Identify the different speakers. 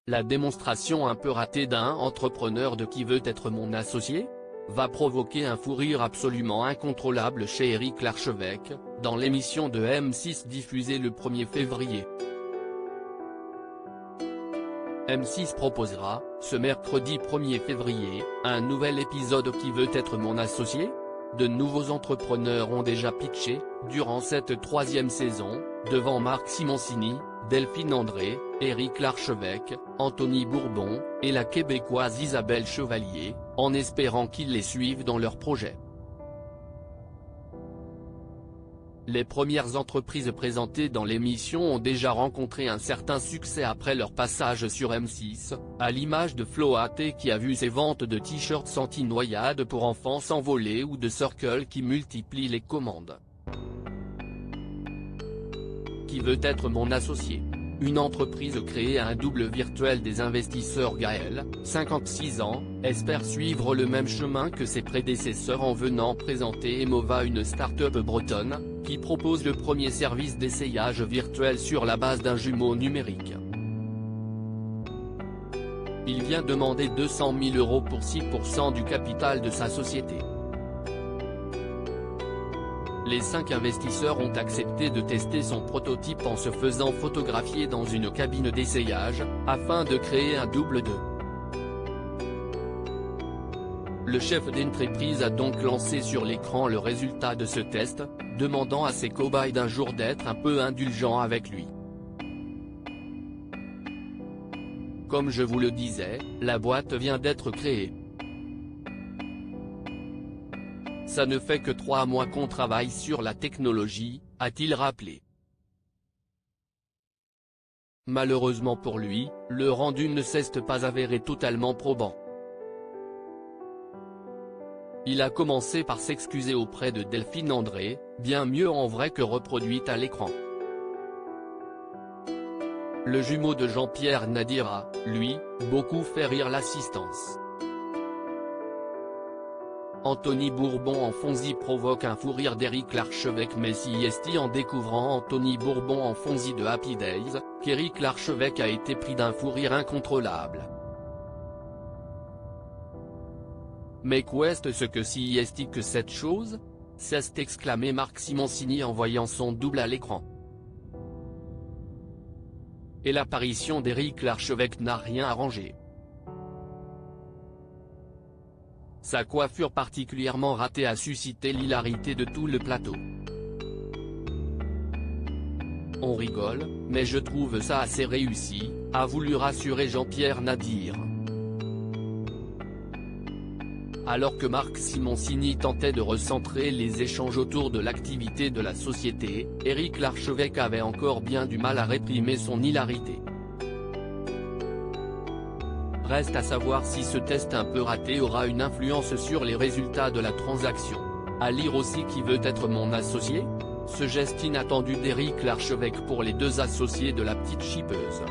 Speaker 1: La démonstration un peu ratée d'un entrepreneur de Qui veut être mon associé va provoquer un fou rire absolument incontrôlable chez Éric Larchevêque, dans l'émission de M6 diffusée le 1er février. M6 proposera, ce mercredi 1er février, un nouvel épisode Qui veut être mon associé ? De nouveaux entrepreneurs ont déjà pitché, durant cette 3e saison, devant Marc Simoncini, Delphine André, Éric Larchevêque, Anthony Bourbon, et la Québécoise Isabelle Chevalier, en espérant qu'ils les suivent dans leurs projets. Les premières entreprises présentées dans l'émission ont déjà rencontré un certain succès après leur passage sur M6, à l'image de Floaté qui a vu ses ventes de t-shirts anti-noyade pour enfants s'envoler ou de Circle qui multiplie les commandes. Qui veut être mon associé ? Une entreprise créée à un double virtuel des investisseurs Gaël, 56 ans, espère suivre le même chemin que ses prédécesseurs en venant présenter Emova, une start-up bretonne, qui propose le premier service d'essayage virtuel sur la base d'un jumeau numérique. Il vient demander 200 000 € pour 6% du capital de sa société. Les 5 investisseurs ont accepté de tester son prototype en se faisant photographier dans une cabine d'essayage, afin de créer un double d'eux. Le chef d'entreprise a donc lancé sur l'écran le résultat de ce test, demandant à ses cobayes d'un jour d'être un peu indulgents avec lui. Comme je vous le disais, la boîte vient d'être créée. Ça ne fait que 3 mois qu'on travaille sur la technologie, a-t-il rappelé. Malheureusement pour lui, le rendu ne s'est pas avéré totalement probant. Il a commencé par s'excuser auprès de Delphine André, bien mieux en vrai que reproduite à l'écran. Le jumeau de Jean-Pierre Nadir a, lui, beaucoup fait rire l'assistance. Anthony Bourbon en Fonzie provoque un fou rire d'Éric Larchevêque, mais si est en découvrant Anthony Bourbon en Fonzie de Happy Days, qu'Éric Larchevêque a été pris d'un fou rire incontrôlable. Mais qu'est ce que si est que cette chose ? S'est exclamé Marc Simoncini en voyant son double à l'écran. Et l'apparition d'Éric Larchevêque n'a rien arrangé. Sa coiffure particulièrement ratée a suscité l'hilarité de tout le plateau. On rigole, mais je trouve ça assez réussi, a voulu rassurer Jean-Pierre Nadir. Alors que Marc Simoncini tentait de recentrer les échanges autour de l'activité de la société, Éric Larchevêque avait encore bien du mal à réprimer son hilarité. Reste à savoir si ce test un peu raté aura une influence sur les résultats de la transaction. À lire aussi Qui veut être mon associé ? Ce geste inattendu d'Éric Larchevêque pour les 2 associés de la petite chipeuse.